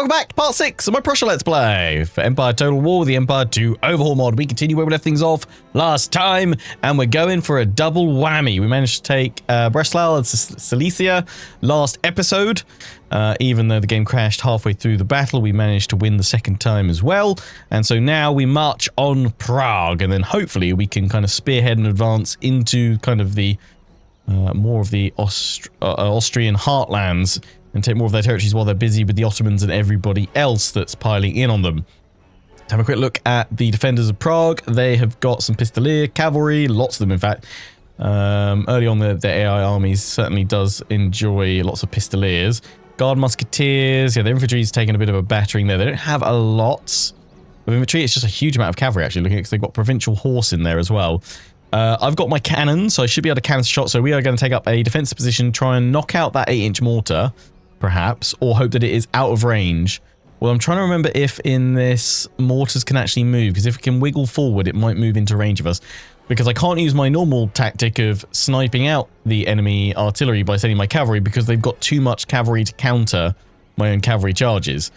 back, part 6 of my Prussia Let's Play for Empire Total War with the Empire 2 Overhaul mod. We continue where we left things off last time, and we're going for a double whammy. We managed to take Breslau and Silesia last episode. Even though the game crashed halfway through the battle, we managed to win the second time as well. And so now we march on Prague, and then hopefully we can kind of spearhead and advance into kind of the more of the Austrian heartlands and take more of their territories while they're busy with the Ottomans and everybody else that's piling in on them. To have a quick look at the defenders of Prague. They have got some Pistolier cavalry, lots of them in fact. Early on, the AI armies certainly does enjoy lots of Pistoliers. Guard musketeers, yeah, the infantry's taking a bit of a battering there. They don't have a lot of infantry. It's just a huge amount of cavalry actually, looking at, because they've got provincial horse in there as well. I've got my cannon, so I should be able to cannon shot. So we are going to take up a defensive position, try and knock out that 8-inch mortar, perhaps, or hope that it is out of range. Well, I'm trying to remember if in this mortars can actually move, because if it can wiggle forward, it might move into range of us. Because I can't use my normal tactic of sniping out the enemy artillery by sending my cavalry, because they've got too much cavalry to counter my own cavalry charges.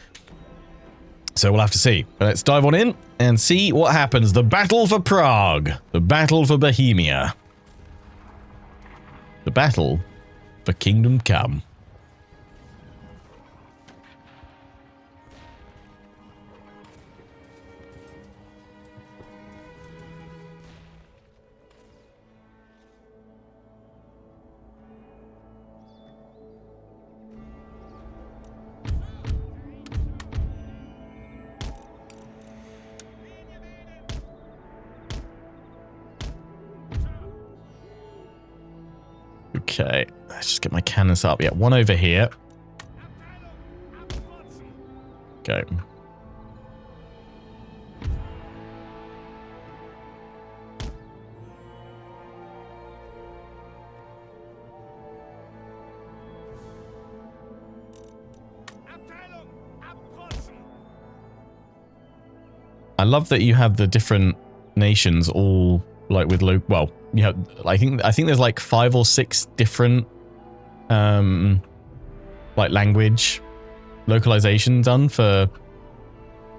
So we'll have to see. But let's dive on in and see what happens. The battle for Prague. The battle for Bohemia. The battle for Kingdom Come. Okay, let's just get my cannons up. Yeah, one over here. Go. I love that you have the different nations all like with well, you know, I think there's like 5 or 6 different like language localization done for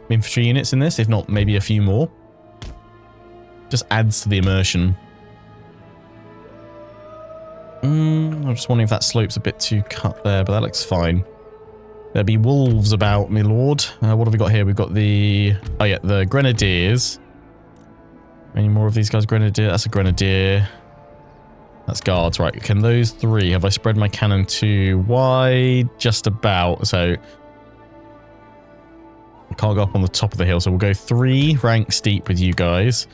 infantry units in this, if not maybe a few more. Just adds to the immersion. I'm just wondering if that slope's a bit too cut there, but that looks fine. There'll be wolves about, my lord. What have we got here? We've got the, oh yeah, the grenadiers. Any more of these guys? Grenadier, that's a grenadier. That's guards, right. Can those 3, have I spread my cannon too wide? Just about, so I can't go up on the top of the hill, so we'll go 3 ranks deep with you guys,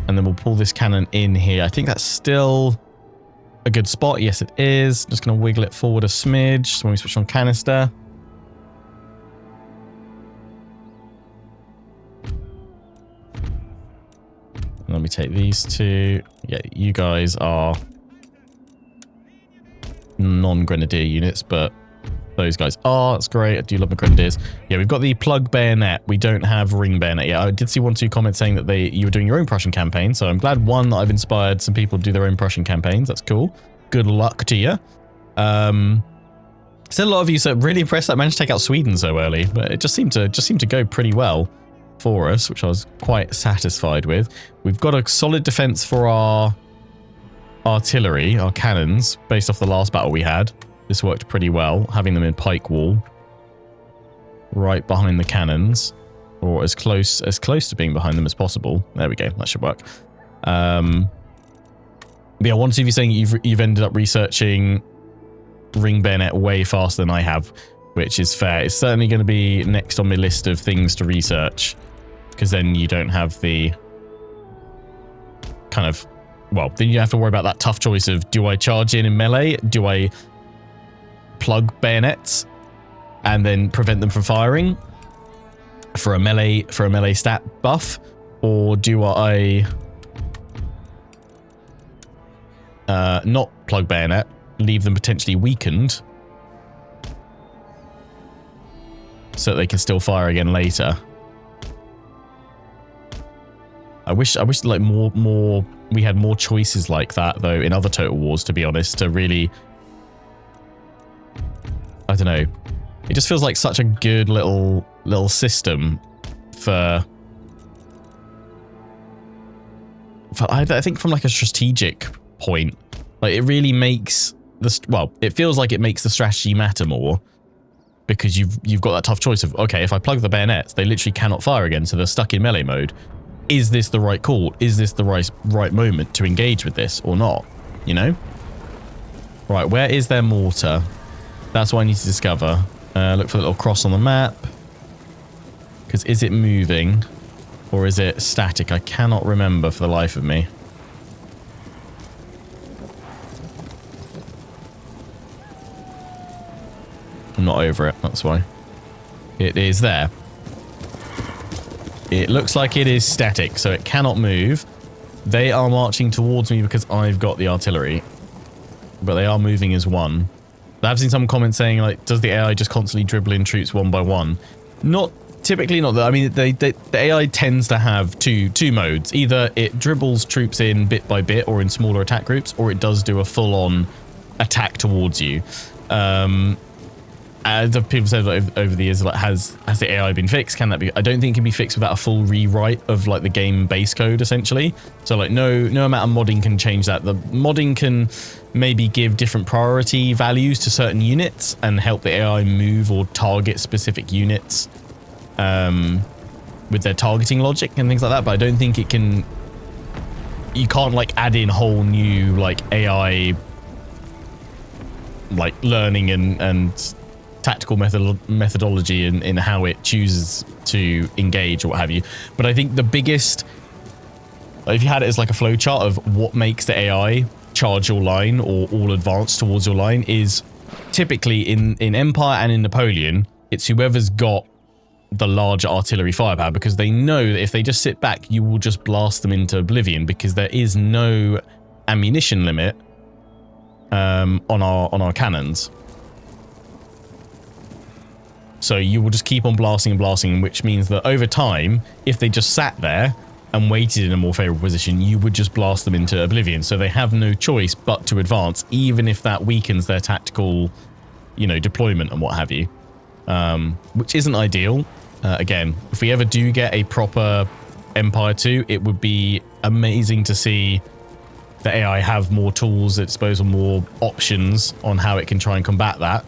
and then we'll pull this cannon in here. I think that's still a good spot. Yes, it is. Just going to wiggle it forward a smidge, so when we switch on canister. Let me take these 2. Yeah, you guys are non-grenadier units, but those guys are. That's great. I do love the grenadiers. Yeah, we've got the plug bayonet. We don't have ring bayonet yet. I did see 1 or 2 comments saying that you were doing your own Prussian campaign, so I'm glad, one, that I've inspired some people to do their own Prussian campaigns. That's cool. Good luck to you. Still a lot of you so really impressed that I managed to take out Sweden so early, but it just seemed to go pretty well for us, which I was quite satisfied with. We've got a solid defense for our artillery, our cannons, based off the last battle we had. This worked pretty well, having them in pike wall right behind the cannons, or as close to being behind them as possible. There we go, that should work. Yeah, one of you saying you've ended up researching ring bayonet way faster than I have, which is fair. It's certainly going to be next on my list of things to research, because then you don't have the kind of, well, then you have to worry about that tough choice of, do I charge in melee? Do I plug bayonets and then prevent them from firing for a melee stat buff? Or do I not plug bayonet, leave them potentially weakened, so that they can still fire again later? I wish like we had more choices like that though in other Total Wars, to be honest, to really, I don't know, It just feels like such a good little system for I think from like a strategic point. Like it really makes it feels like it makes the strategy matter more, because you've got that tough choice of, okay, if I plug the bayonets, they literally cannot fire again, so they're stuck in melee mode. Is this the right call? Is this the right moment to engage with this or not? You know? Right, where is their mortar? That's what I need to discover. Look for the little cross on the map. Because is it moving or is it static? I cannot remember for the life of me. I'm not over it, that's why. It is there. It looks like it is static, so it cannot move. They are marching towards me because I've got the artillery. But they are moving as one. I've seen some comments saying, like, does the AI just constantly dribble in troops one by one? Not typically, not that. I mean, the AI tends to have two modes. Either it dribbles troops in bit by bit or in smaller attack groups, or it does do a full-on attack towards you. The people said over the years, like, has the AI been fixed? Can that be? I don't think it can be fixed without a full rewrite of like the game base code, essentially. So like no amount of modding can change that. The modding can maybe give different priority values to certain units and help the AI move or target specific units with their targeting logic and things like that. But I don't think it can. You can't like add in whole new like AI like learning and tactical methodology in how it chooses to engage or what have you. But I think the biggest, if you had it as like a flow chart of what makes the AI charge your line or all advance towards your line, is typically in Empire and in Napoleon, it's whoever's got the larger artillery firepower, because they know that if they just sit back, you will just blast them into oblivion, because there is no ammunition limit on our cannons. So you will just keep on blasting and blasting, which means that over time, if they just sat there and waited in a more favorable position, you would just blast them into oblivion. So they have no choice but to advance, even if that weakens their tactical, you know, deployment and what have you. Which isn't ideal. Again, if we ever do get a proper Empire 2, it would be amazing to see the AI have more tools at disposal, more options on how it can try and combat that.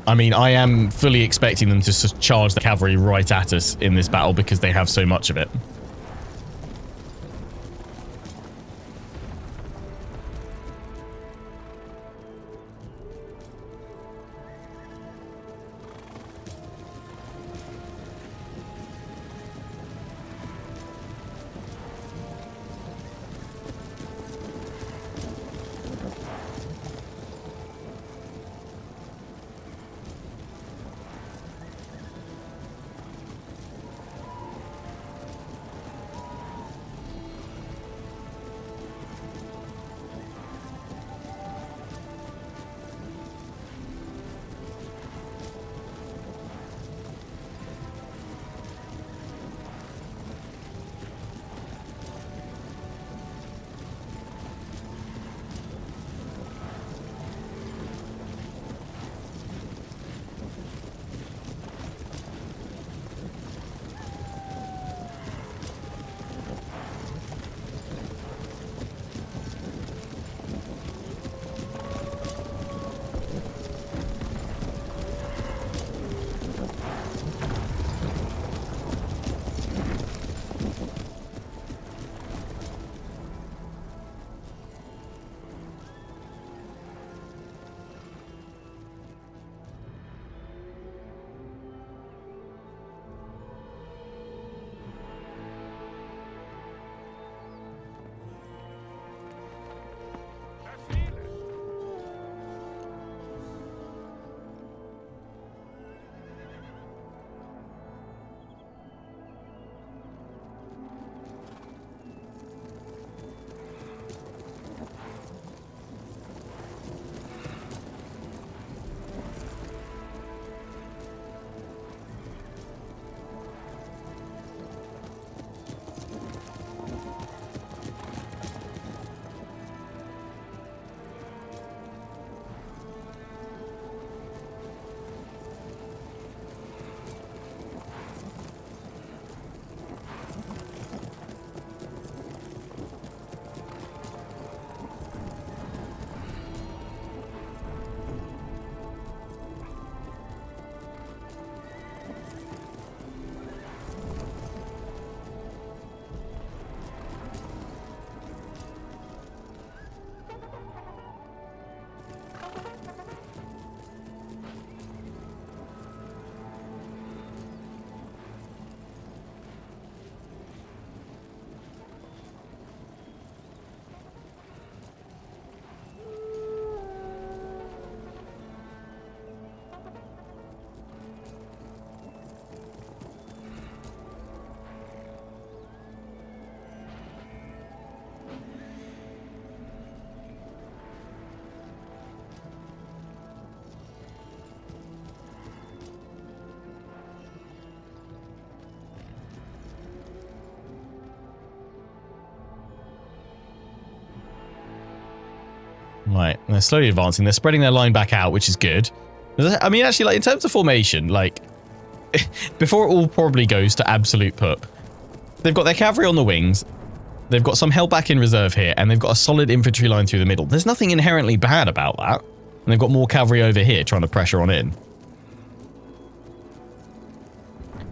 I mean, I am fully expecting them to just charge the cavalry right at us in this battle because they have so much of it. Right, they're slowly advancing. They're spreading their line back out, which is good. I mean, actually, like in terms of formation, like before it all probably goes to absolute poop, they've got their cavalry on the wings. They've got some held back in reserve here, and they've got a solid infantry line through the middle. There's nothing inherently bad about that. And they've got more cavalry over here trying to pressure on in.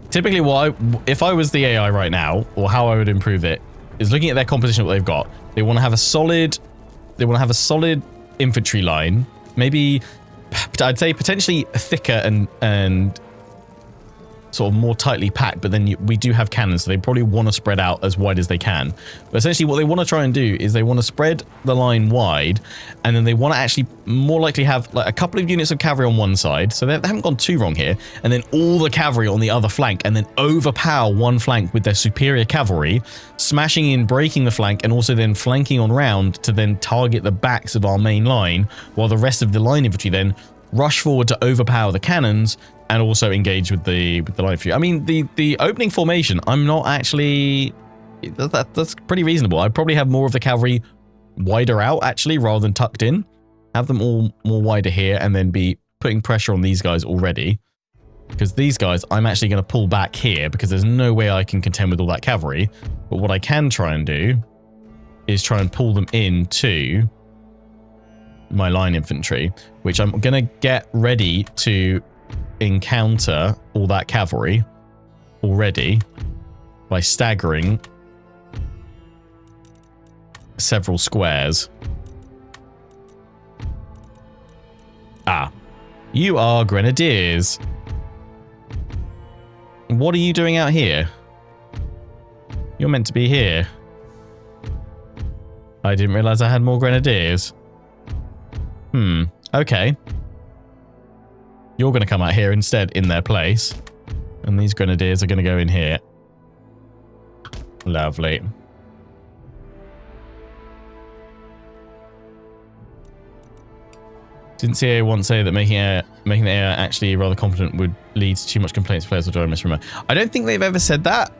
Typically, if I was the AI right now, or how I would improve it, is looking at their composition, what they've got. They want to have a solid. They want to have a solid infantry line. Maybe, I'd say potentially thicker and sort of more tightly packed, but then we do have cannons, so they probably want to spread out as wide as they can. But essentially what they want to try and do is they want to spread the line wide, and then they want to actually more likely have like a couple of units of cavalry on one side, so they haven't gone too wrong here, and then all the cavalry on the other flank, and then overpower one flank with their superior cavalry, smashing in, breaking the flank, and also then flanking on round to then target the backs of our main line, while the rest of the line infantry then rush forward to overpower the cannons and also engage with the line infantry. I mean, the opening formation, I'm not actually... That's pretty reasonable. I'd probably have more of the cavalry wider out, actually, rather than tucked in. Have them all more wider here, and then be putting pressure on these guys already. Because these guys, I'm actually going to pull back here, because there's no way I can contend with all that cavalry. But what I can try and do is try and pull them into my line infantry, which I'm going to get ready to encounter all that cavalry already by staggering several squares. Ah, you are grenadiers. What are you doing out here? You're meant to be here. I didn't realize I had more grenadiers. Okay. You're going to come out here instead in their place. And these grenadiers are going to go in here. Lovely. Didn't CA once say that making the AI actually rather competent would lead to too much complaints to players, or do I misremember? I don't think they've ever said that.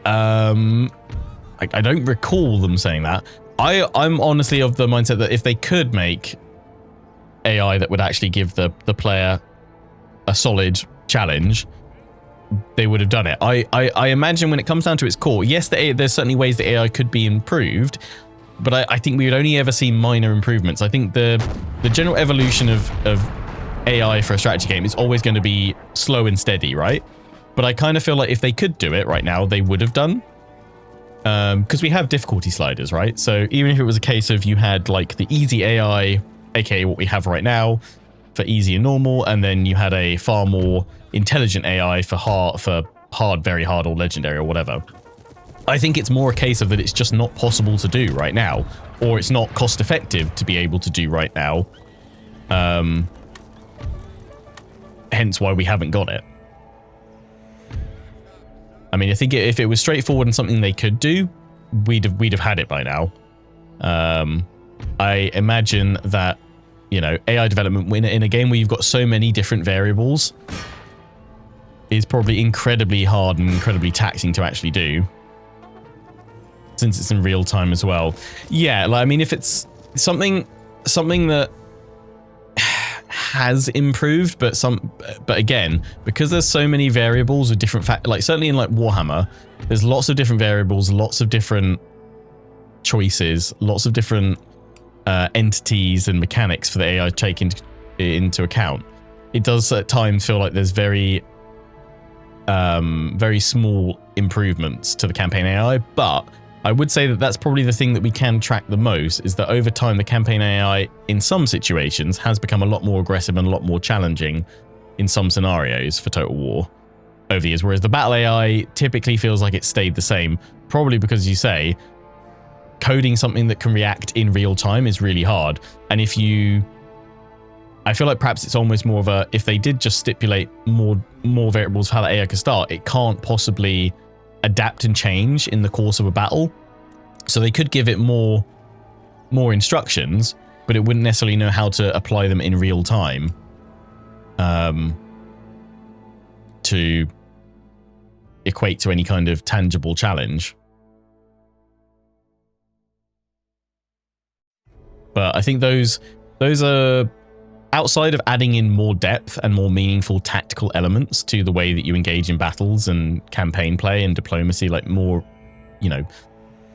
I don't recall them saying that. I'm honestly of the mindset that if they could make AI that would actually give the player a solid challenge, they would have done it. I imagine when it comes down to its core, yes, there's certainly ways that AI could be improved, but I think we would only ever see minor improvements. I think the general evolution of AI for a strategy game is always going to be slow and steady, right? But I kind of feel like if they could do it right now, they would have done. Because we have difficulty sliders, right? So even if it was a case of you had like the easy AI, aka what we have right now, for easy and normal, and then you had a far more intelligent AI for hard, very hard, or legendary, or whatever. I think it's more a case of that it's just not possible to do right now, or it's not cost effective to be able to do right now. Hence why we haven't got it. I mean, I think if it was straightforward and something they could do, we'd have had it by now. I imagine that, you know, AI development in a game where you've got so many different variables is probably incredibly hard and incredibly taxing to actually do, since it's in real time as well. Yeah, like, I mean, if it's something that has improved, but again, because there's so many variables with different like certainly in like Warhammer, there's lots of different variables, lots of different choices, lots of different entities and mechanics for the AI to take into account. It does at times feel like there's very small improvements to the campaign AI, but I would say that that's probably the thing that we can track the most, is that over time the campaign AI in some situations has become a lot more aggressive and a lot more challenging in some scenarios for Total War over the years, whereas the battle AI typically feels like it stayed the same, probably because, you say, coding something that can react in real time is really hard. And I feel like perhaps it's almost more of a, if they did just stipulate more variables for how the AI could start, it can't possibly adapt and change in the course of a battle. So they could give it more instructions, but it wouldn't necessarily know how to apply them in real time to equate to any kind of tangible challenge. But I think those those are outside of adding in more depth and more meaningful tactical elements to the way that you engage in battles and campaign play and diplomacy, like more, you know,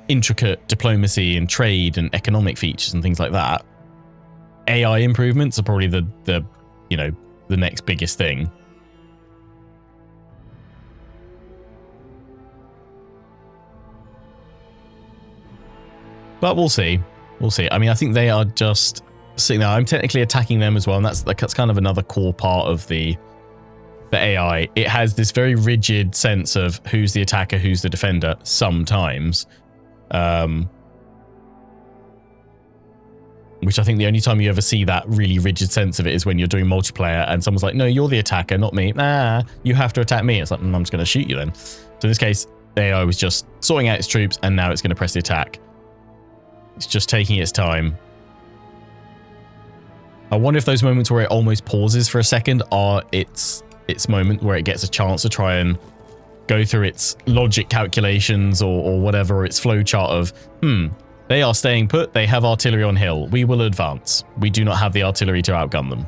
intricate diplomacy and trade and economic features and things like that. AI improvements are probably the you know, the next biggest thing. But we'll see. We'll see. I mean, I think they are just sitting there. I'm technically attacking them as well, and that's kind of another core part of the AI. It has this very rigid sense of who's the attacker, who's the defender sometimes. Which I think the only time you ever see that really rigid sense of it is when you're doing multiplayer and someone's like, no, you're the attacker, not me. Nah, you have to attack me. It's like, I'm just going to shoot you then. So in this case, the AI was just sorting out its troops, and now it's going to press the attack. It's just taking its time. I wonder if those moments where it almost pauses for a second are its moment where it gets a chance to try and go through its logic calculations or whatever, or its flowchart of, they are staying put, they have artillery on hill, we will advance. We do not have the artillery to outgun them.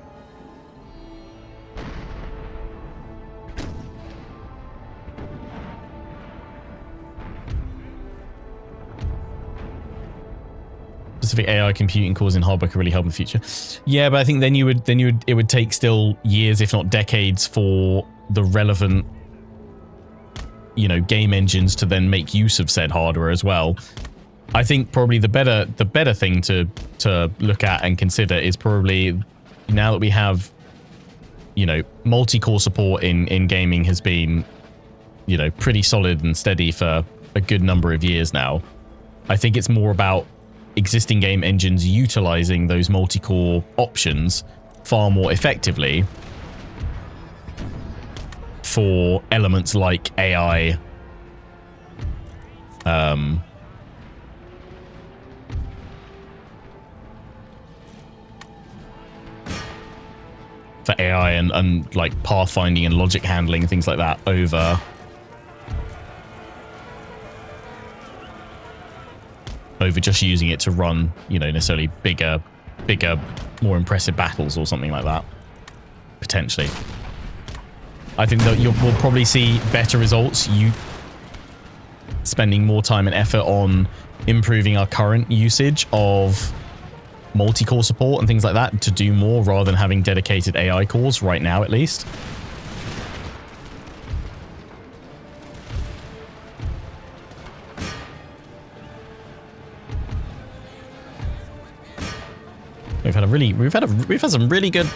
Specific AI computing cores in hardware could really help in the future. Yeah, but I think then it would take still years, if not decades, for the relevant, you know, game engines to then make use of said hardware as well. I think probably the better thing to look at and consider is probably, now that we have, you know, multi-core support in gaming has been, you know, pretty solid and steady for a good number of years now. I think it's more about existing game engines utilizing those multi-core options far more effectively for elements like AI, for AI and like pathfinding and logic handling and things like that over just using it to run, you know, necessarily bigger, more impressive battles or something like that. Potentially. I think that we'll probably see better results, you spending more time and effort on improving our current usage of multi-core support and things like that to do more rather than having dedicated AI cores right now, at least. We've had some really good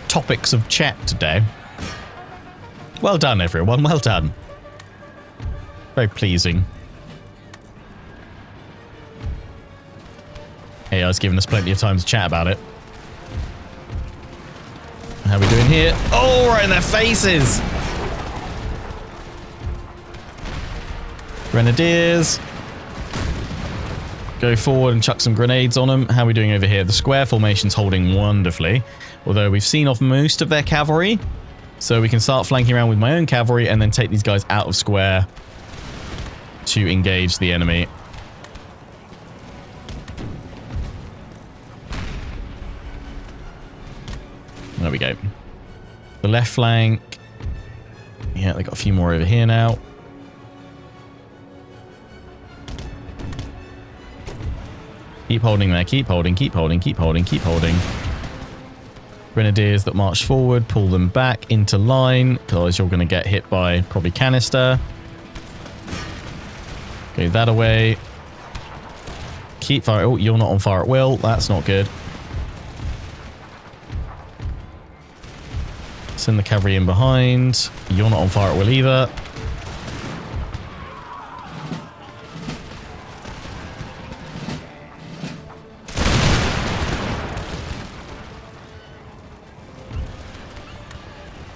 topics of chat today. Well done, everyone. Well done. Very pleasing. AI's given us plenty of time to chat about it. How are we doing here? Oh, right in their faces! Grenadiers. Go forward and chuck some grenades on them. How are we doing over here? The square formation's holding wonderfully. Although we've seen off most of their cavalry. So we can start flanking around with my own cavalry and then take these guys out of square to engage the enemy. There we go. The left flank. Yeah, they got a few more over here now. Keep holding there. Keep holding, keep holding, keep holding, keep holding. Grenadiers that march forward, pull them back into line, otherwise you're going to get hit by probably canister. Go that away. Keep fire. Oh, you're not on fire at will. That's not good. Send the cavalry in behind. You're not on fire at will either.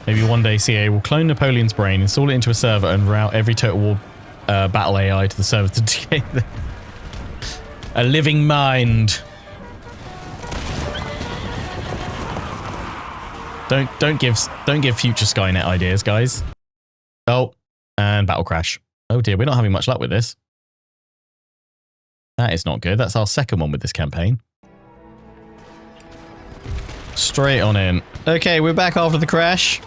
Maybe one day CA will clone Napoleon's brain, install it into a server, and route every Total War battle AI to the server to decay them. A living mind. Don't give future Skynet ideas, guys. Oh, and battle crash. Oh dear, we're not having much luck with this. That is not good. That's our second one with this campaign. Straight on in. Okay, we're back after the crash.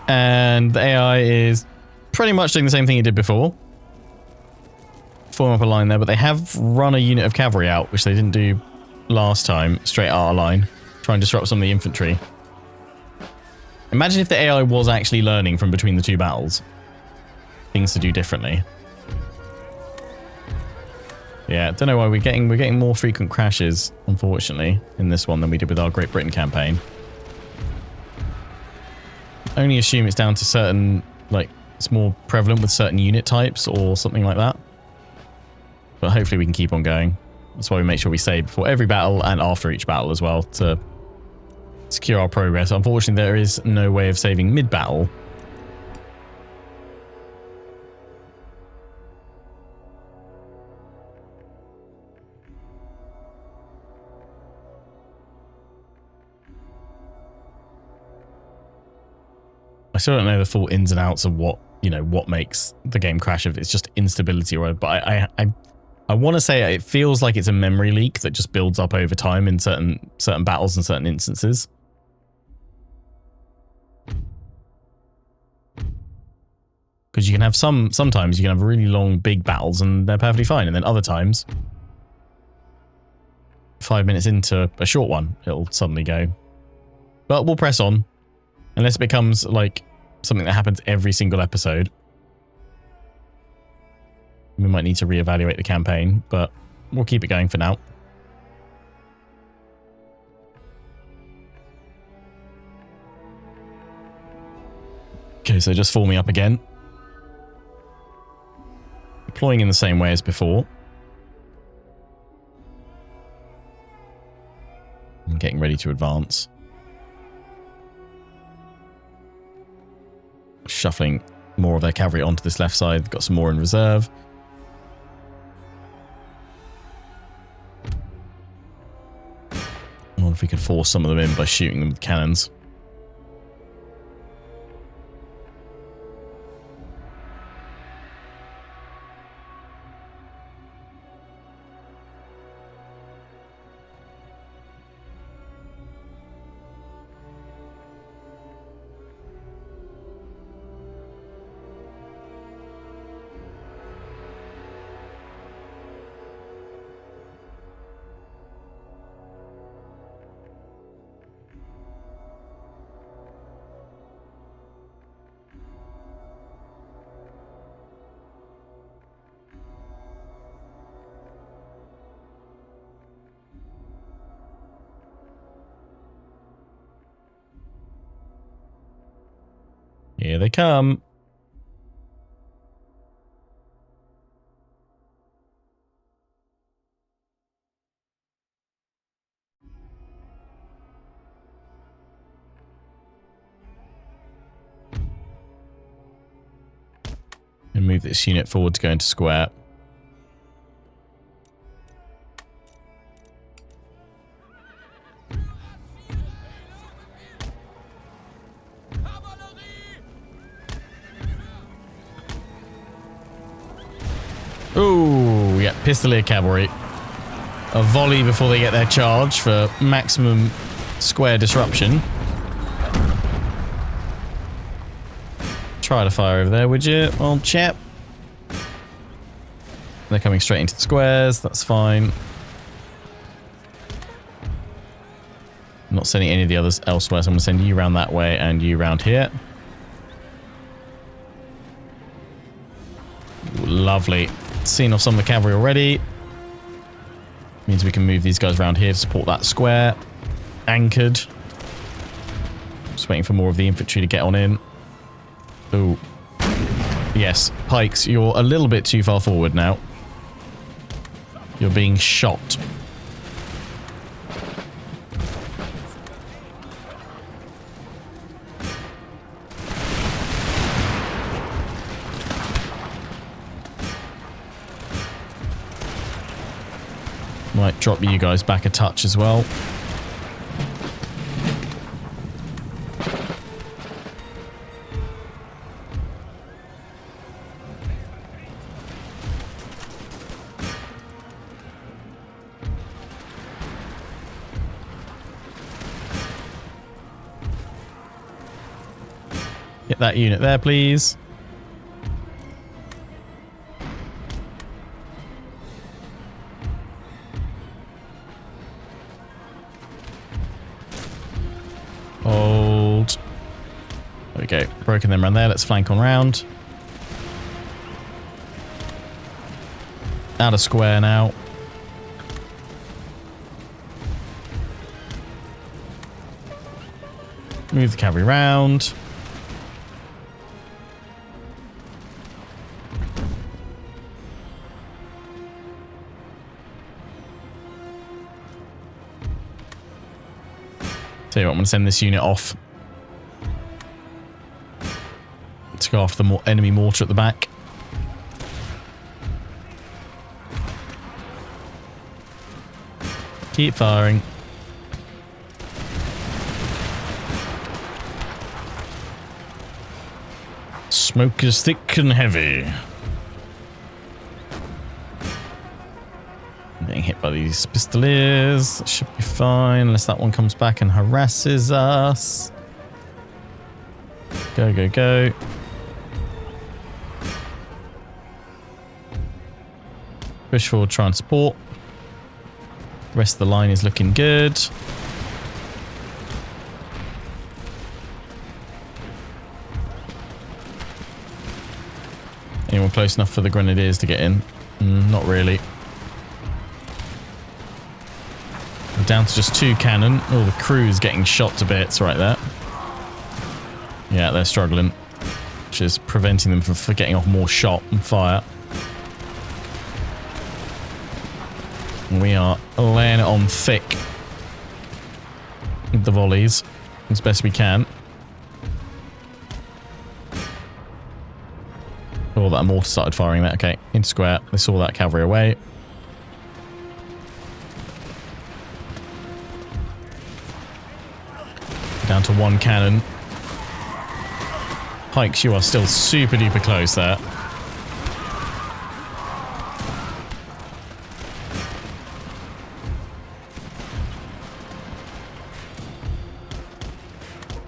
And the AI is pretty much doing the same thing it did before. Form up a line there, but they have run a unit of cavalry out, which they didn't do last time. Straight out of line. Try and disrupt some of the infantry. Imagine if the AI was actually learning from between the two battles. Things to do differently. Yeah, don't know why we're getting more frequent crashes, unfortunately, in this one than we did with our Great Britain campaign. Only assume it's down to certain, like, it's more prevalent with certain unit types or something like that. But hopefully we can keep on going. That's why we make sure we save before every battle and after each battle as well to secure our progress. Unfortunately, there is no way of saving mid-battle. I still don't know the full ins and outs of what, you know, what makes the game crash, if it's just instability or whatever. But I want to say it feels like it's a memory leak that just builds up over time in certain battles and certain instances. Because you can have sometimes you can have really long, big battles and they're perfectly fine. And then other times, 5 minutes into a short one, it'll suddenly go. But we'll press on. Unless it becomes like something that happens every single episode. We might need to reevaluate the campaign, but we'll keep it going for now. Okay, so just forming up again. Deploying in the same way as before. And getting ready to advance. Shuffling more of their cavalry onto this left side. They've got some more in reserve. I wonder if we could force some of them in by shooting them with cannons. Here they come. And move this unit forward to go into square. Ooh, yeah, Pistolier Cavalry. A volley before they get their charge for maximum square disruption. Try to fire over there, would you, old chap? They're coming straight into the squares, that's fine. I'm not sending any of the others elsewhere, so I'm going to send you around that way and you around here. Ooh, lovely. Seen off some of the cavalry already. Means we can move these guys around here to support that square. Anchored. Just waiting for more of the infantry to get on in. Ooh. Yes, pikes, you're a little bit too far forward now. You're being shot. Might drop you guys back a touch as well. Get that unit there, please. Hold. There we go. Broken them around there. Let's flank on round. Out of square now. Move the cavalry round. Tell you what, I'm going to send this unit off to go after the enemy mortar at the back. Keep firing. Smoke is thick and heavy. I'm getting hit by these pistoliers. That should be fine, unless that one comes back and harasses us. Go, go, go. Push forward, try and support. Rest of the line is looking good. Anyone close enough for the grenadiers to get in? Not really. We're down to just 2 cannon. Oh, the crew's getting shot to bits right there. Yeah, they're struggling, which is preventing them from getting off more shot and fire. We are laying it on thick with the volleys as best we can. Oh, that mortar started firing that. Okay, into square. They saw that cavalry away. Down to 1 cannon. Pikes, you are still super duper close there.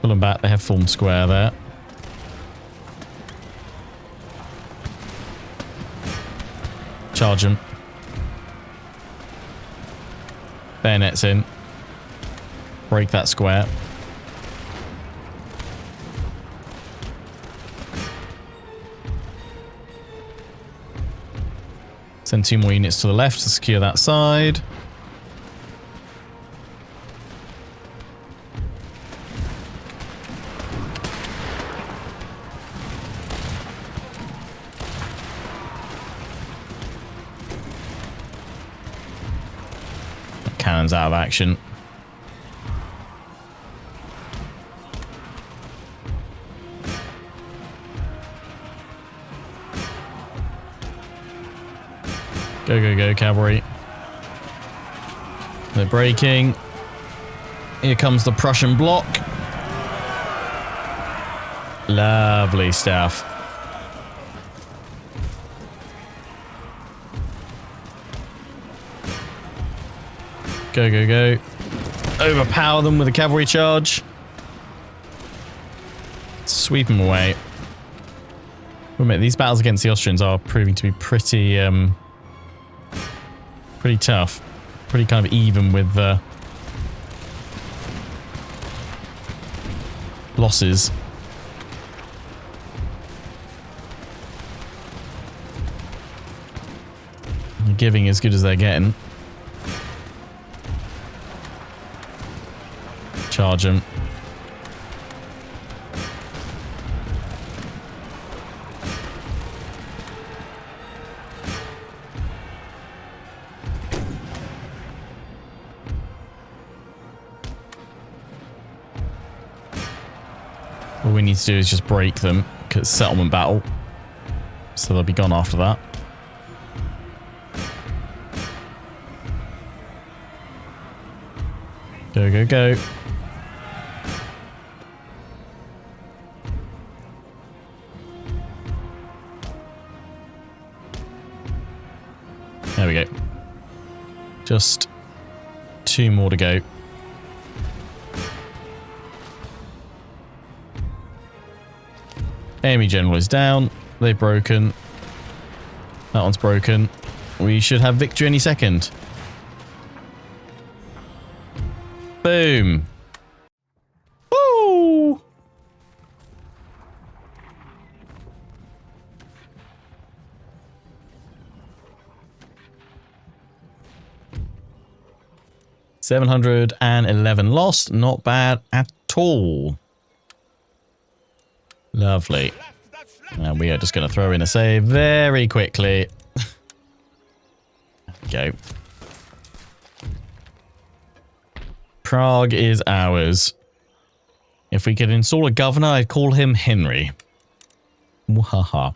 Pull them back. They have formed square there. Charge them. Bayonets in. Break that square. Send 2 more units to the left to secure that side. Cannon's out of action. Go, go, go, cavalry. They're breaking. Here comes the Prussian block. Lovely stuff. Go, go, go. Overpower them with a cavalry charge. Sweep them away. Admit, these battles against the Austrians are proving to be pretty, pretty tough. Pretty kind of even with losses. They're giving as good as they're getting. Charge them. All we need to do is just break them, because it's settlement battle. So they'll be gone after that. Go, go, go. There we go. Just 2 more to go. Enemy general is down. They've broken. That one's broken. We should have victory any second. Boom. Woo! $711 lost. Not bad at all. Lovely. And we are just going to throw in a save very quickly. Go. Prague is ours. If we could install a governor, I'd call him Henry. Wahaha.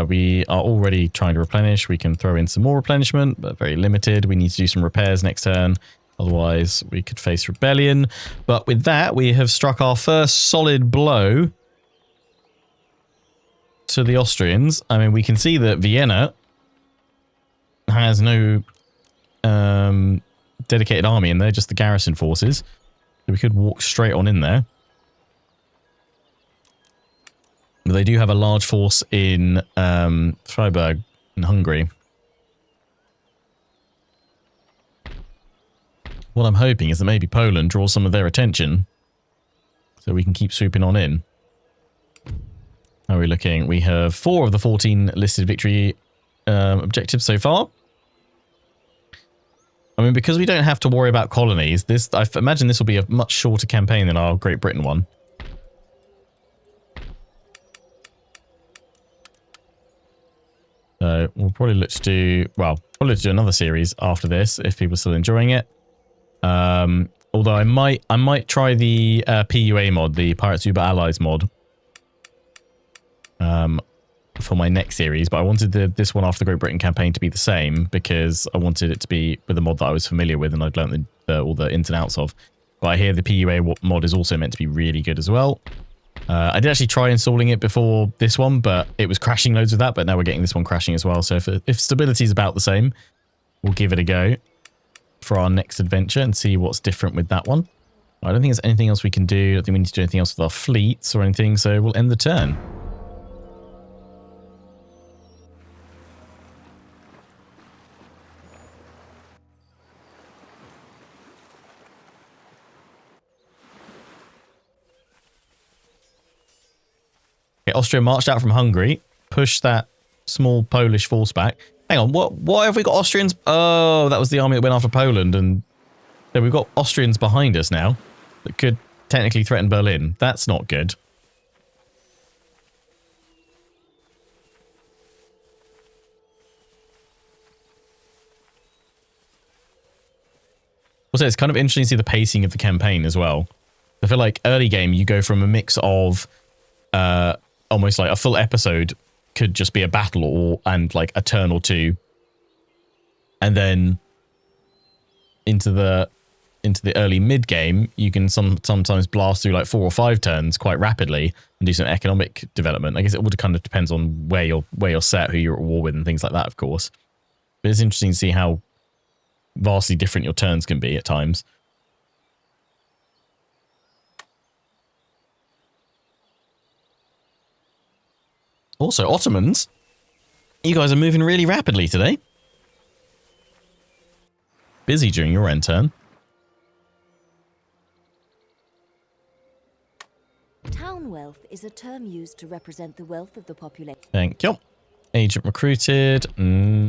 We are already trying to replenish. We can throw in some more replenishment, but very limited. We need to do some repairs next turn. Otherwise, we could face rebellion. But with that, we have struck our first solid blow to the Austrians. I mean, we can see that Vienna has no dedicated army in there, just the garrison forces. So we could walk straight on in there. But they do have a large force in Freiburg in Hungary. What I'm hoping is that maybe Poland draws some of their attention so we can keep swooping on in. How are we looking? We have 4 of the 14 listed victory objectives so far. I mean, because we don't have to worry about colonies, I imagine this will be a much shorter campaign than our Great Britain one. So we'll probably look to do, well, probably do another series after this if people are still enjoying it. Although I might try the PUA mod, the Pirates Uber Allies mod, for my next series, but I wanted this one after the Great Britain campaign to be the same because I wanted it to be with a mod that I was familiar with and I'd learned all the ins and outs of. But I hear the PUA mod is also meant to be really good as well. I did actually try installing it before this one, but it was crashing loads with that, but now we're getting this one crashing as well. So if stability is about the same, we'll give it a go for our next adventure and see what's different with that one. I don't think there's anything else we can do. I don't think we need to do anything else with our fleets or anything, so we'll end the turn. Okay, Austria marched out from Hungary, pushed that small Polish force back. Hang on, what have we got Austrians? Oh, that was the army that went after Poland, and so we've got Austrians behind us now that could technically threaten Berlin. That's not good. Also, it's kind of interesting to see the pacing of the campaign as well. I feel like early game, you go from a mix of almost like a full episode could just be a battle and like a turn or two, and then into the early mid game you can sometimes blast through like 4 or 5 turns quite rapidly and do some economic development. I guess it would kind of depends on where you're set, who you're at war with, and things like that, of course. But it's interesting to see how vastly different your turns can be at times. Also, Ottomans, you guys are moving really rapidly today. Busy during your end turn. Town wealth is a term used to represent the wealth of the population. Thank you. Agent recruited.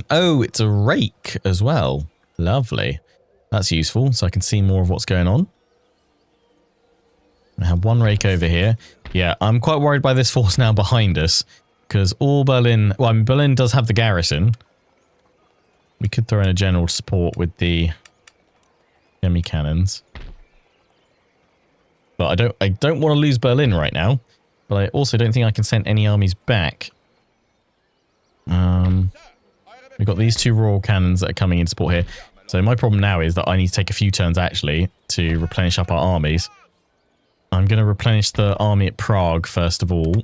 Oh, it's a rake as well. Lovely. That's useful, so I can see more of what's going on. I have one rake over here. Yeah, I'm quite worried by this force now behind us. Because all Berlin... Well, I mean, Berlin does have the garrison. We could throw in a general support with the semi cannons. But I don't want to lose Berlin right now. But I also don't think I can send any armies back. We've got these 2 royal cannons that are coming in support here. So my problem now is that I need to take a few turns actually to replenish up our armies. I'm going to replenish the army at Prague first of all.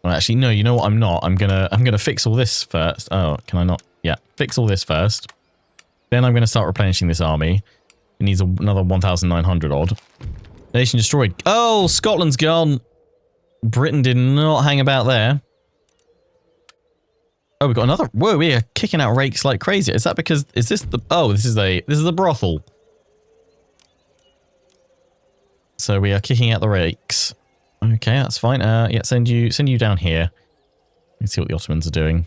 Well, actually, no, you know what? I'm not. I'm gonna fix all this first. Oh, can I not? Yeah, fix all this first. Then I'm gonna start replenishing this army. It needs another 1,900 odd. Nation destroyed. Oh, Scotland's gone. Britain did not hang about there. Oh, we've got another. Whoa, we are kicking out rakes like crazy. Is that because, is this the, oh, this is a brothel. So we are kicking out the rakes. Okay, that's fine. Yeah, send you down here. Let's see what the Ottomans are doing.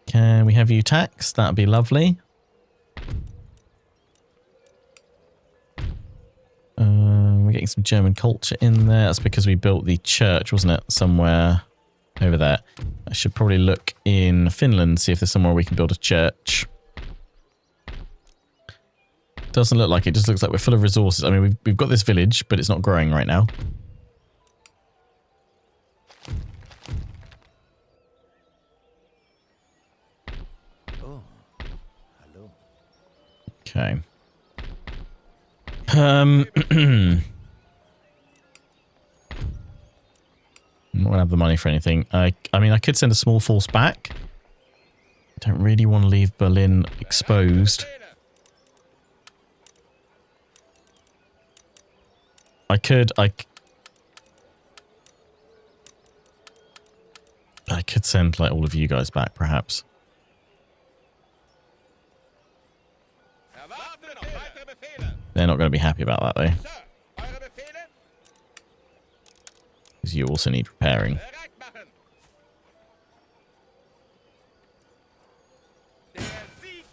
Can we have you taxed? That'd be lovely. We're getting some German culture in there. That's because we built the church, wasn't it? Somewhere over there. I should probably look in Finland, see if there's somewhere we can build a church. Doesn't look like it. Just looks like we're full of resources. I mean, we've got this village, but it's not growing right now. Oh, hello. Okay. I'm not gonna have the money for anything. I mean, I could send a small force back. I don't really want to leave Berlin exposed. I could send like all of you guys back, perhaps. They're not going to be happy about that, though. Because you also need repairing.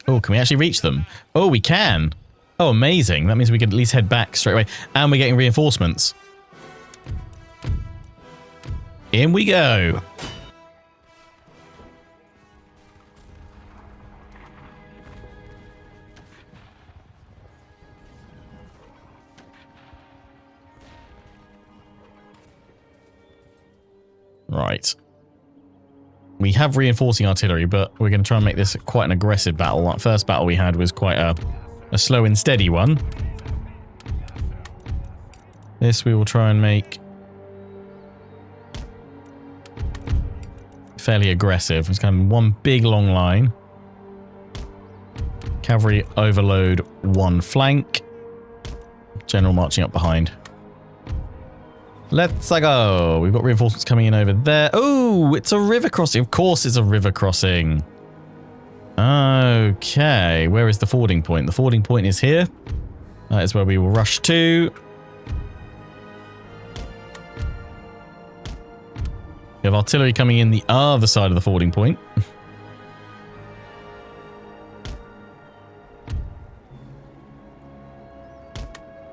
Oh, can we actually reach them? Oh, we can. Oh, amazing. That means we can at least head back straight away. And we're getting reinforcements. In we go. Right. We have reinforcing artillery, but we're going to try and make this quite an aggressive battle. That first battle we had was quite a slow and steady one. This we will try and make fairly aggressive. It's kind of one big long line. Cavalry overload one flank. General marching up behind. Let's go. We've got reinforcements coming in over there. Oh, it's a river crossing. Of course it's a river crossing. Okay. Where is the fording point? The fording point is here. That is where we will rush to. We have artillery coming in the other side of the fording point.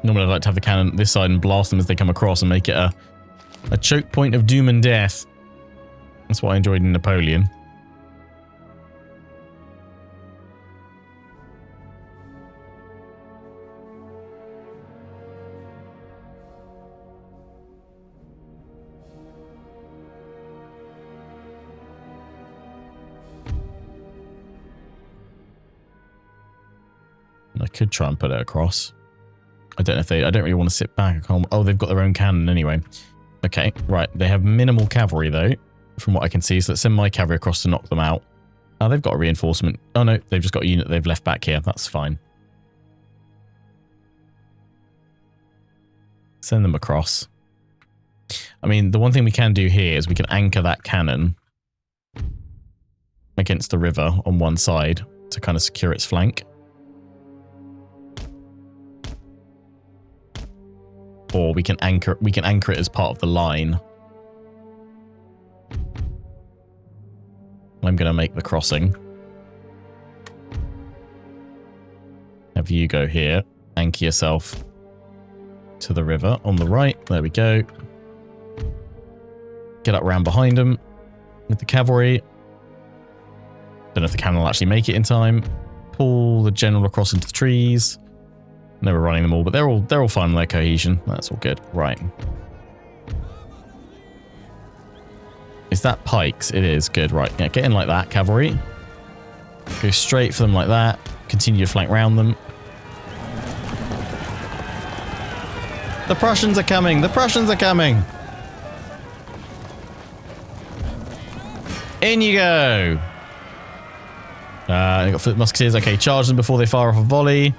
Normally I'd like to have the cannon this side and blast them as they come across and make it a choke point of doom and death. That's what I enjoyed in Napoleon. I could try and put it across. I don't know if I don't really want to sit back. Oh, they've got their own cannon anyway. Okay, right. They have minimal cavalry though, from what I can see. So let's send my cavalry across to knock them out. Oh, they've got a reinforcement. Oh no, they've just got a unit they've left back here. That's fine. Send them across. I mean, the one thing we can do here is we can anchor that cannon against the river on one side to kind of secure its flank. Or we can anchor it as part of the line. I'm going to make the crossing. Have you go here. Anchor yourself to the river on the right. There we go. Get up round behind them with the cavalry. Don't know if the cannon will actually make it in time. Pull the general across into the trees. Never running them all, but they're all fine with their cohesion. That's all good. Right. Is that pikes? It is. Good. Right. Yeah, get in like that, cavalry. Go straight for them like that. Continue to flank round them. The Prussians are coming. The Prussians are coming. In you go. They got foot musketeers. Okay, charge them before they fire off a volley.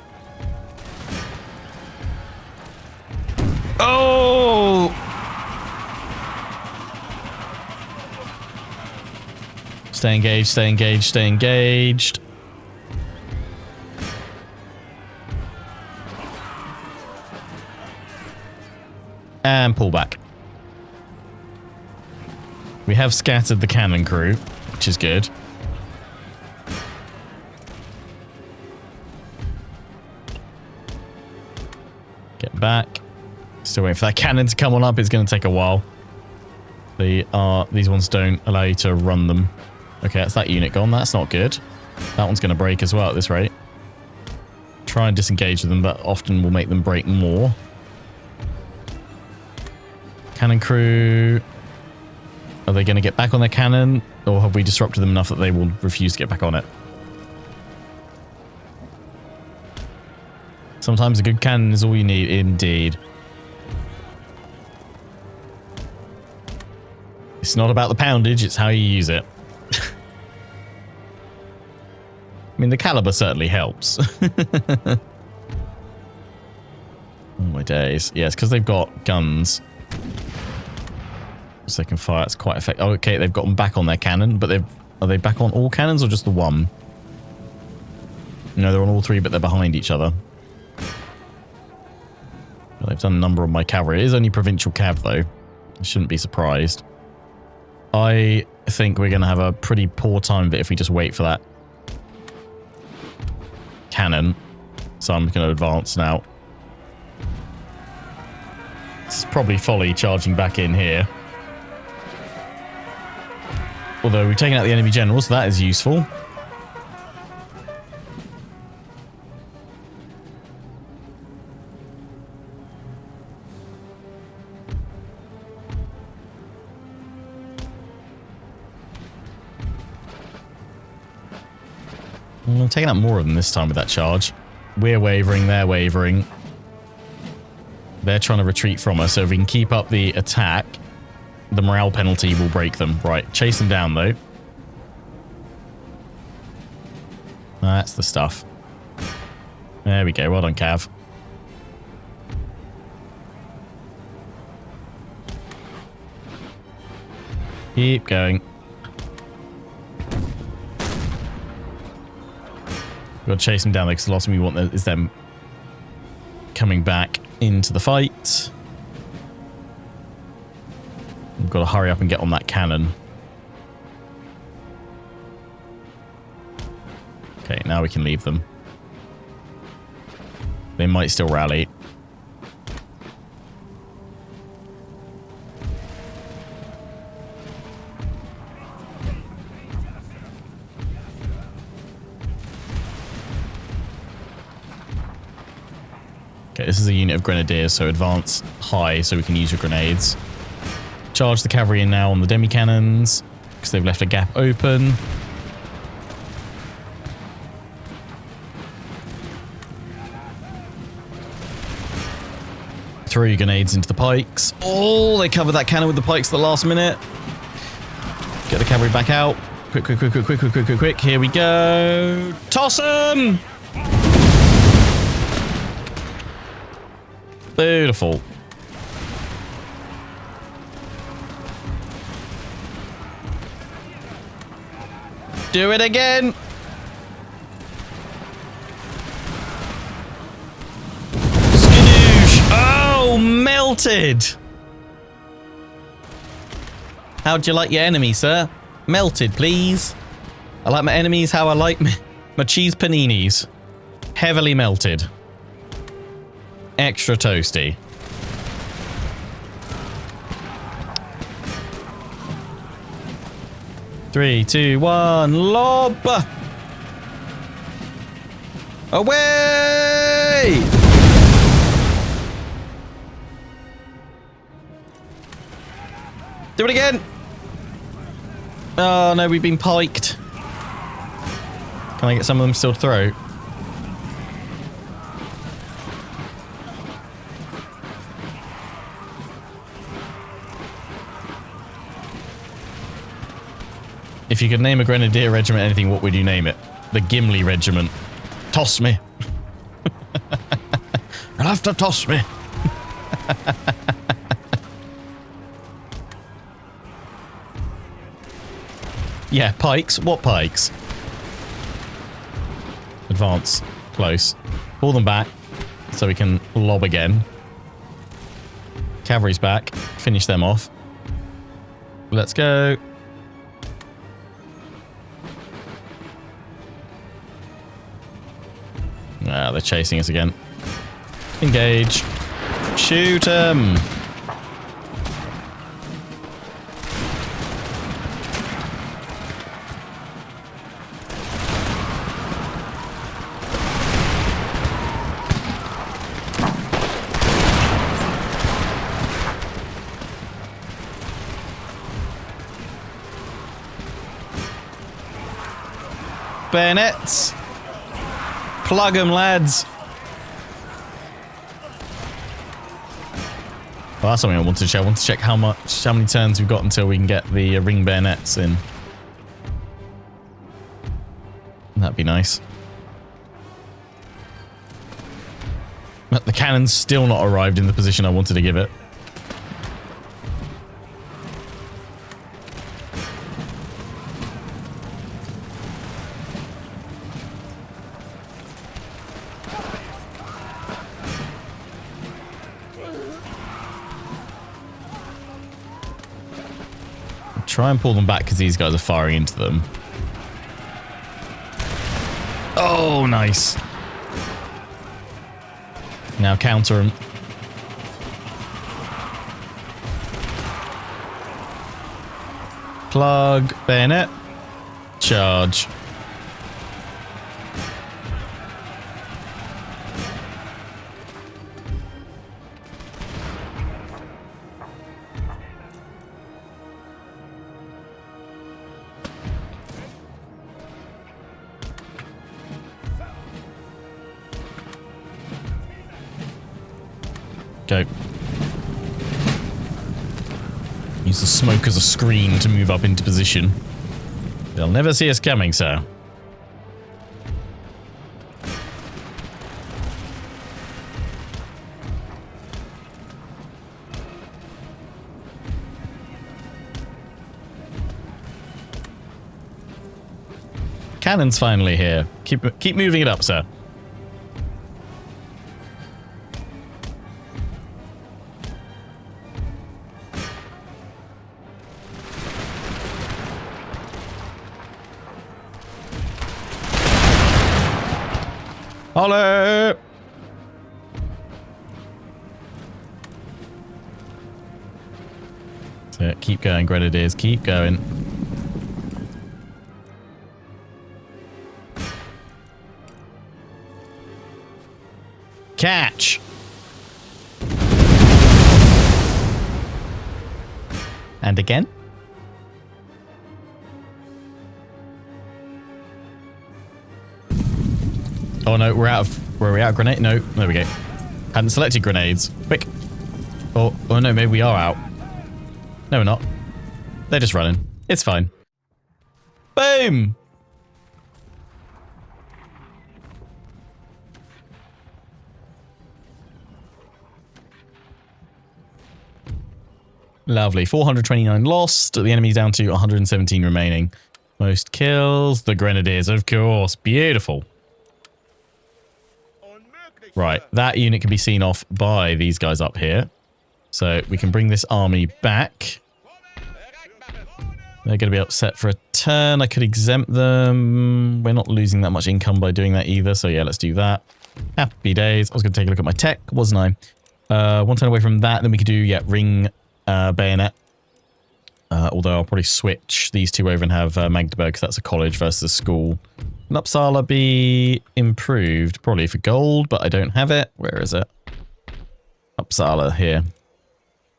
Stay engaged, stay engaged, stay engaged. And pull back. We have scattered the cannon crew, which is good. Get back. Still waiting for that cannon to come on up. It's going to take a while. These ones don't allow you to run them. Okay, that's that unit gone. That's not good. That one's going to break as well at this rate. Try and disengage with them. That often will make them break more. Cannon crew. Are they going to get back on their cannon? Or have we disrupted them enough that they will refuse to get back on it? Sometimes a good cannon is all you need, indeed. It's not about the poundage, it's how you use it. I mean, the caliber certainly helps. Oh my days. Yes, because they've got guns. So they can fire. It's quite effective. Oh, okay, they've got them back on their cannon, but are they back on all cannons or just the one? No, they're on all three, but they're behind each other. Well, they've done a number on my cavalry. It is only provincial cav, though. I shouldn't be surprised. I think we're going to have a pretty poor time of it if we just wait for that cannon. So I'm going to advance now. It's probably folly charging back in here. Although we've taken out the enemy general, so that is useful. I'm taking out more of them this time with that charge. We're wavering, they're wavering. They're trying to retreat from us, so if we can keep up the attack, the morale penalty will break them. Right, chase them down though. That's the stuff. There we go, well done, Cav. Keep going. We've got to chase them down there because the last thing we want is them coming back into the fight. We've got to hurry up and get on that cannon. Okay, now we can leave them. They might still rally. Okay, this is a unit of grenadiers, so advance high so we can use your grenades. Charge the cavalry in now on the demi-cannons, because they've left a gap open. Throw your grenades into the pikes. Oh, they covered that cannon with the pikes at the last minute. Get the cavalry back out. Quick, quick, quick, quick, quick, quick, quick, quick, quick. Here we go. Toss them! Beautiful. Do it again. Skadoosh. Oh, melted. How'd you like your enemy, sir? Melted, please. I like my enemies how I like my cheese paninis. Heavily melted. Extra toasty. Three, two, one, lob! Away! Do it again! Oh no, we've been piked. Can I get some of them still to throw? If you could name a grenadier regiment anything, what would you name it? The Gimli Regiment. Toss me. You'll have to toss me. Yeah, pikes. What pikes? Advance. Close. Pull them back so we can lob again. Cavalry's back. Finish them off. Let's go. Ah, they're chasing us again. Engage. Shoot 'em. Bayonets. Plug 'em, lads. Well, that's something I wanted to check. I want to check how many turns we've got until we can get the ring bayonets in. That'd be nice. But the cannon's still not arrived in the position I wanted to give it. Try and pull them back because these guys are firing into them. Oh, nice. Now counter them. Plug, bayonet, charge. Go. Use the smoke as a screen to move up into position. They'll never see us coming, sir. Cannon's finally here. Keep moving it up, sir. Hello. So keep going, Grenadiers. Keep going. Catch. And again. Oh no, we're out of... Were we out of grenade? No, there we go. Hadn't selected grenades. Quick. Oh no, maybe we are out. No, we're not. They're just running. It's fine. Boom! Lovely. 429 lost. The enemy's down to 117 remaining. Most kills. The Grenadiers, of course. Beautiful. Right, that unit can be seen off by these guys up here. So we can bring this army back. They're going to be upset for a turn. I could exempt them. We're not losing that much income by doing that either. So yeah, let's do that. Happy days. I was going to take a look at my tech, wasn't I? One turn away from that. Then we could do, yeah, ring bayonet. Although I'll probably switch these two over and have Magdeburg, because that's a college versus a school. Can Uppsala be improved? Probably for gold, but I don't have it. Where is it? Uppsala here.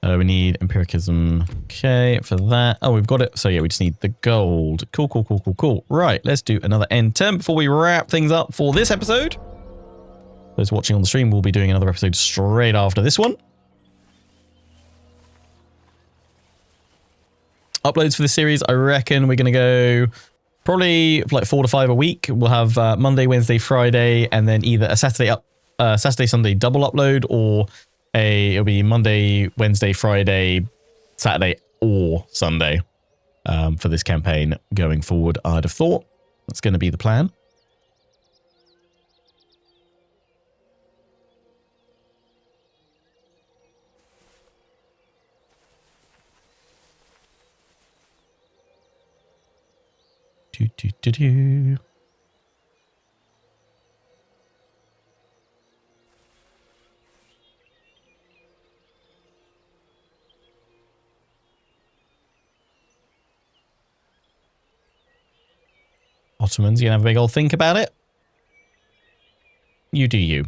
We need empiricism. Okay, for that. Oh, we've got it. So yeah, we just need the gold. Cool, cool, cool, cool, cool. Right, let's do another end turn before we wrap things up for this episode. Those watching on the stream will be doing another episode straight after this one. Uploads for this series, I reckon we're going to go probably like 4 to 5 a week. We'll have Monday, Wednesday, Friday, and then either a Saturday, Sunday double upload, or it'll be Monday, Wednesday, Friday, Saturday, or Sunday. for this campaign going forward, I'd have thought. That's going to be the plan. Do, do, do, do. Ottomans, you gonna have a big old think about it? You do you.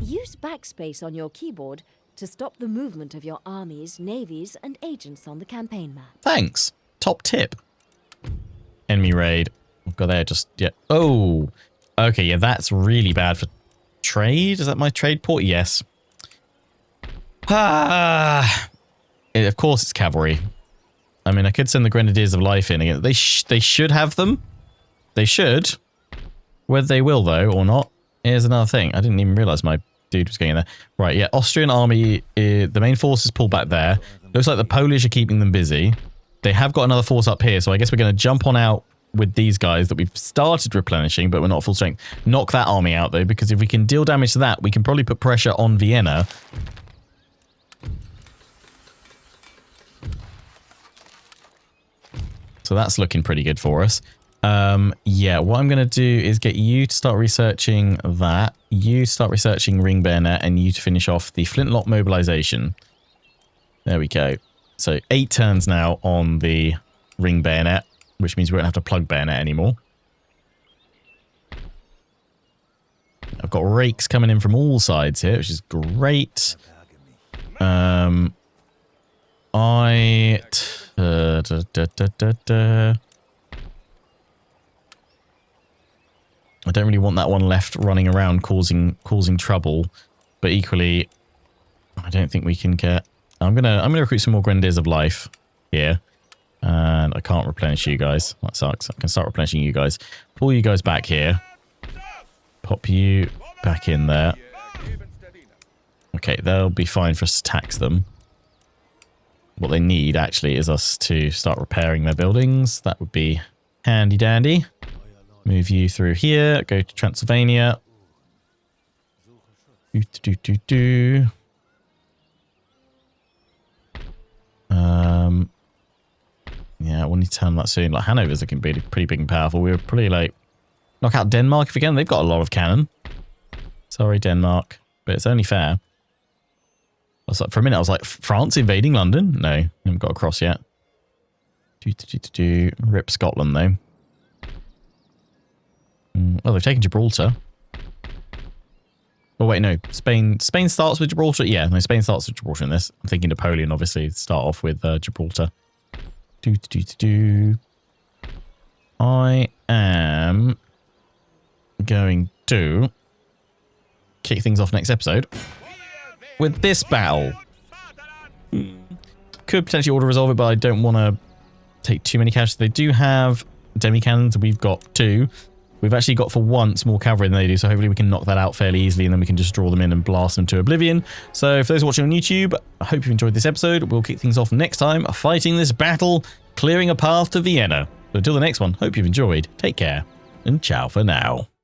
Use backspace on your keyboard to stop the movement of your armies, navies, and agents on the campaign map. Thanks. Top tip. Enemy raid. We've got there just yet. Yeah. Oh, okay. Yeah, that's really bad for trade. Is that my trade port? Yes. Ah, of course it's cavalry. I mean, I could send the Grenadiers of Life in again. They should have them. They should. Whether they will though or not, here's another thing. I didn't even realize my dude was going in there. Right, yeah, Austrian army, the main force is pulled back there. Looks like the Polish are keeping them busy. They have got another force up here, so I guess we're going to jump on out with these guys that we've started replenishing, but we're not full strength. Knock that army out, though, because if we can deal damage to that, we can probably put pressure on Vienna. So that's looking pretty good for us. Yeah, what I'm going to do is get you to start researching that. You start researching ring bayonet, and you to finish off the flintlock mobilization. There we go. So 8 turns now on the ring bayonet, which means we won't have to plug bayonet anymore. I've got rakes coming in from all sides here, which is great. I don't really want that one left running around causing trouble, but equally, I don't think we can get. I'm gonna recruit some more Grenadiers of Life here, and I can't replenish you guys. That sucks. I can start replenishing you guys. Pull you guys back here. Pop you back in there. Okay, they'll be fine for us to tax them. What they need actually is us to start repairing their buildings. That would be handy dandy. Move you through here. Go to Transylvania. Yeah, we'll need to turn that soon. Like, Hanover's looking pretty big and powerful. We were pretty like knock out Denmark if we can. They've got a lot of cannon. Sorry, Denmark, but it's only fair. I was like, for a minute, I was like, France invading London? No, haven't got across yet. Rip Scotland though. Oh, they've taken Gibraltar. Oh wait, no, Spain starts with Gibraltar. Yeah, no, Spain starts with Gibraltar in this. I'm thinking Napoleon, obviously, start off with Gibraltar. I am going to kick things off next episode with this battle. Could potentially auto-resolve it, but I don't want to take too many casualties. They do have demi-cannons. We've got 2. we've actually got for once more cavalry than they do, so hopefully we can knock that out fairly easily, and then we can just draw them in and blast them to oblivion. So for those watching on YouTube, I hope you've enjoyed this episode. We'll kick things off next time, fighting this battle, clearing a path to Vienna. So until the next one, hope you've enjoyed, take care, and ciao for now.